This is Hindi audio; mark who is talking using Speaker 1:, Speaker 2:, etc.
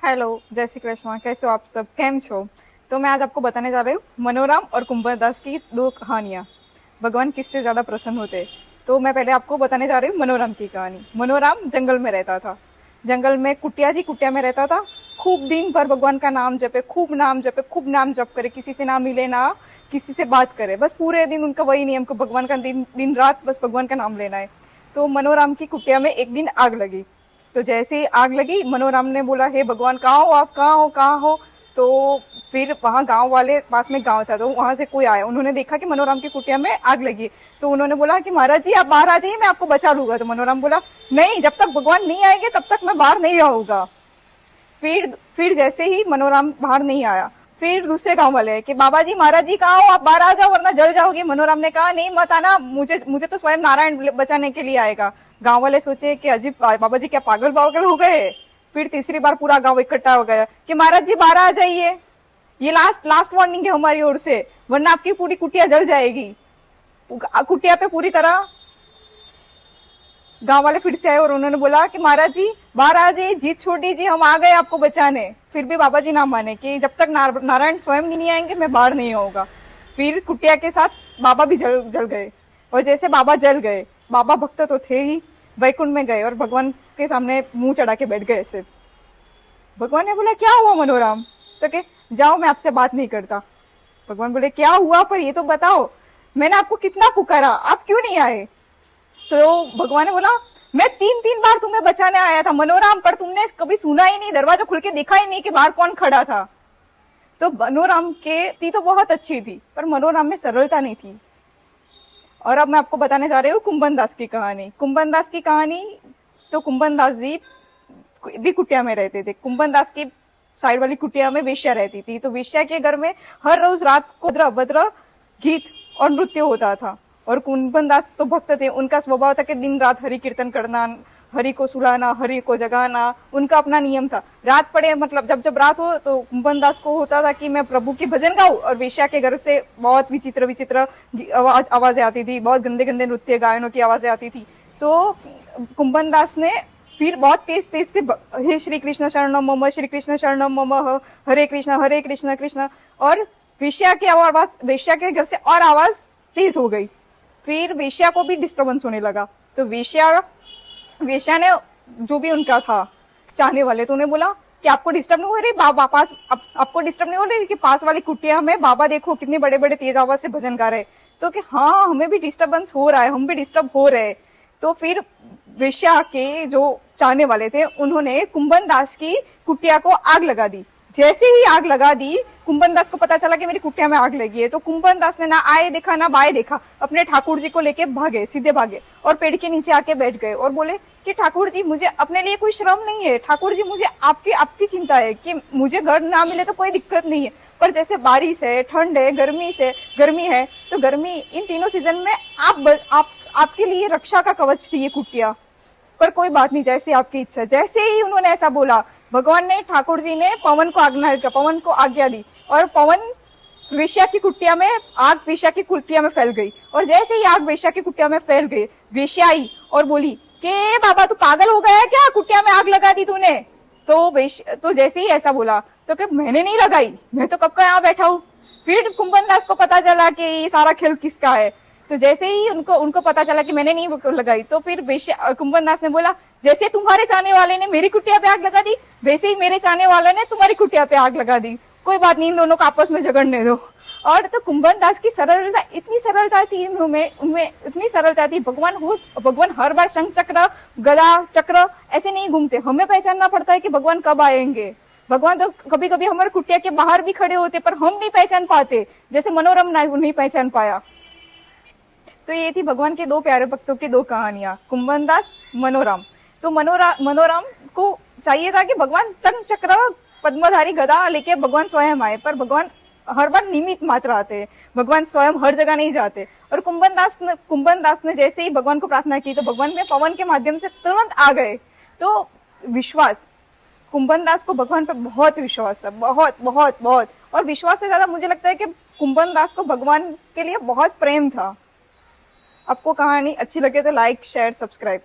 Speaker 1: हेलो, जय श्री कृष्णा। कैसे हो आप सब? केम छो? तो मैं आज आपको बताने जा रही हूँ मनोराम और कुंभदास की दो कहानियाँ। भगवान किससे ज्यादा प्रसन्न होते। तो मैं पहले आपको बताने जा रही हूँ मनोराम की कहानी। मनोराम जंगल में रहता था। जंगल में कुटिया थी, कुटिया में रहता था। खूब दिन भर भगवान का नाम जपे, खूब नाम जपे, खूब नाम जप करे, किसी से ना मिले ना किसी से बात करे, बस पूरे दिन उनका वही नियम को भगवान का दिन दिन रात बस भगवान का नाम लेना है। तो मनोराम की कुटिया में एक दिन आग लगी। तो जैसे ही आग लगी, मनोराम ने बोला, हे भगवान, कहाँ हो आप, कहाँ हो, कहाँ हो? तो फिर वहां गांव वाले, पास में गांव था, तो वहां से कोई आया, उन्होंने देखा कि मनोराम की कुटिया में आग लगी। तो उन्होंने बोला कि महाराज जी आप बाहर आ जाइए, मैं आपको बचा लूंगा। तो मनोराम बोला, नहीं, जब तक भगवान नहीं आएंगे तब तक मैं बाहर नहीं आऊंगा। फिर जैसे ही मनोराम बाहर नहीं आया, फिर दूसरे गांव वाले कि बाबा जी, महाराज जी कहाँ हो, आप बाहर आ जाओ वरना जल जाओगे। मनोराम ने कहा, नहीं मत आना, मुझे मुझे तो स्वयं नारायण बचाने के लिए आएगा। गांव वाले सोचे कि अजीब, बाबा जी क्या पागल पागल हो गए। फिर तीसरी बार पूरा गांव इकट्ठा हो गया कि महाराज जी बाहर आ जाइए, ये लास्ट लास्ट वार्निंग है हमारी ओर से, वरना आपकी पूरी कुटिया जल जाएगी। कुटिया पे पूरी तरह गांव वाले फिर से आए और उन्होंने बोला कि महाराज जी बाहर आ जाइए, जीत छोड़ दीजिए, हम आ गए आपको बचाने। फिर भी बाबा जी ना माने कि जब तक नारायण स्वयं नहीं आएंगे मैं बाहर नहीं आऊंगा। फिर कुटिया के साथ बाबा भी जल जल गए। और जैसे बाबा जल गए, बाबा भक्त तो थे ही, वैकुंठ में गए और भगवान के सामने मुंह चढ़ा के बैठ गए ऐसे। भगवान ने बोला, क्या हुआ मनोराम? तो के जाओ, मैं आपसे बात नहीं करता। भगवान बोले, क्या हुआ, पर ये तो बताओ, मैंने आपको कितना पुकारा, आप क्यों नहीं आए? तो भगवान ने बोला, मैं तीन तीन बार तुम्हें बचाने आया था मनोराम, पर तुमने कभी सुना ही नहीं, दरवाजा खुल के देखा ही नहीं कि बाहर कौन खड़ा था। तो मनोराम के थी तो बहुत अच्छी थी, पर मनोराम में सरलता नहीं थी। और अब मैं आपको बताने जा रही हूँ कुंभन दास की कहानी। कुंभन दास की कहानी, तो कुंभन दास जी भी कुटिया में रहते थे। कुंभन दास की साइड वाली कुटिया में वेश्या रहती थी। तो वेश्या के घर में हर रोज रात को भद्र गीत और नृत्य होता था। और कुंभन दास तो भक्त थे, उनका स्वभाव था कि दिन रात हरि कीर्तन करना, हरि को सुलाना, हरि को जगाना, उनका अपना नियम था। रात पड़े, मतलब जब जब रात हो तो कुंभन दास को होता था कि मैं प्रभु की भजन गाऊं। और वेश्या के घर से बहुत विचित्र विचित्र आवाजें आती थी, बहुत गंदे गंदे नृत्य गायनों की आवाजें आती थी। तो कुंभन दास ने फिर बहुत तेज तेज से, हे श्री कृष्ण शरणम मम, श्री कृष्ण शरणम मम, हरे कृष्ण कृष्ण। और वेश्या की आवाज, वेश्या के घर से और आवाज तेज हो गई। फिर वेश्या को भी डिस्टर्बेंस होने लगा। तो वेश्या ने, जो भी उनका था चाहने वाले, तो उन्हें बोला कि आपको डिस्टर्ब नहीं हो रही बाबा पास, आपको डिस्टर्ब नहीं हो रही कि पास वाली कुटिया में बाबा देखो कितने बड़े बड़े तेज आवाज से भजन गा रहे। तो कि हाँ, हमें भी डिस्टर्बेंस हो रहा है, हम भी डिस्टर्ब हो रहे। तो फिर वेश्या के जो चाहने वाले थे, उन्होंने कुंभन दास की कुटिया को आग लगा दी। जैसे ही आग लगा दी, कुंभन दास को पता चला कि मेरी कुटिया में आग लगी है। तो कुंभन दास ने ना आए देखा ना बाएं देखा, अपने ठाकुर जी को लेके भागे, सीधे भागे और पेड़ के नीचे आके बैठ गए और बोले कि ठाकुर जी, मुझे अपने लिए कोई श्रम नहीं है, ठाकुर जी मुझे आपकी आपकी चिंता है कि मुझे घर ना मिले तो कोई दिक्कत नहीं है, पर जैसे बारिश है, ठंड है, गर्मी है, तो गर्मी, इन तीनों सीजन में आपके लिए रक्षा का कवच थी ये कुटिया। पर कोई बात नहीं, जैसे आपकी इच्छा। जैसे ही उन्होंने ऐसा बोला, भगवान ने, ठाकुर जी ने पवन को आज्ञा दी और पवन वेश्या की कुटिया में, आग वेश्या की कुटिया में फैल गई। और जैसे ही आग वेश्या की कुटिया में फैल गई, वेश्या आई और बोली कि बाबा तू पागल हो गया है क्या, कुटिया में आग लगा दी तूने? तो जैसे ही ऐसा बोला, तो कि मैंने नहीं लगाई, मैं तो कब का यहाँ बैठा हूँ। फिर कुंभन दास को पता चला कि ये सारा खेल किसका है। तो जैसे ही उनको पता चला कि मैंने नहीं लगाई, तो फिर कुंभन दास ने बोला, जैसे तुम्हारे चाहने वाले ने मेरी कुटिया पे आग लगा दी, वैसे ही मेरे चाहने वाले ने तुम्हारी कुटिया पे आग लगा दी, कोई बात नहीं, इन दोनों को आपस में झगड़ने दो। और तो कुंभन दास की सरलता, इतनी सरलता थी उनमें इतनी सरलता थी। भगवान हर बार शंख चक्र, गदा चक्र ऐसे नहीं घूमते, हमें पहचानना पड़ता है कि भगवान कब आएंगे। भगवान तो कभी कभी हमारे कुटिया के बाहर भी खड़े होते, पर हम नहीं पहचान पाते, जैसे मनोरम नहीं पहचान पाया। तो ये थी भगवान के दो प्यारे भक्तों की दो कहानियां, कुंभन दास, मनोराम। तो मनोराम को चाहिए था कि भगवान शंख चक्र पद्मधारी गदा लेके भगवान स्वयं आए, पर भगवान हर बार निमित्त मात्र आते हैं, भगवान स्वयं हर जगह नहीं जाते। और कुंभन दास ने जैसे ही भगवान को प्रार्थना की, तो भगवान में पवन के माध्यम से तुरंत आ गए। तो विश्वास, कुंभन दास को भगवान पे बहुत विश्वास था, बहुत बहुत बहुत। और विश्वास से ज्यादा मुझे लगता है कि कुंभन दास को भगवान के लिए बहुत प्रेम था। आपको कहानी अच्छी लगे तो लाइक, शेयर, सब्सक्राइब।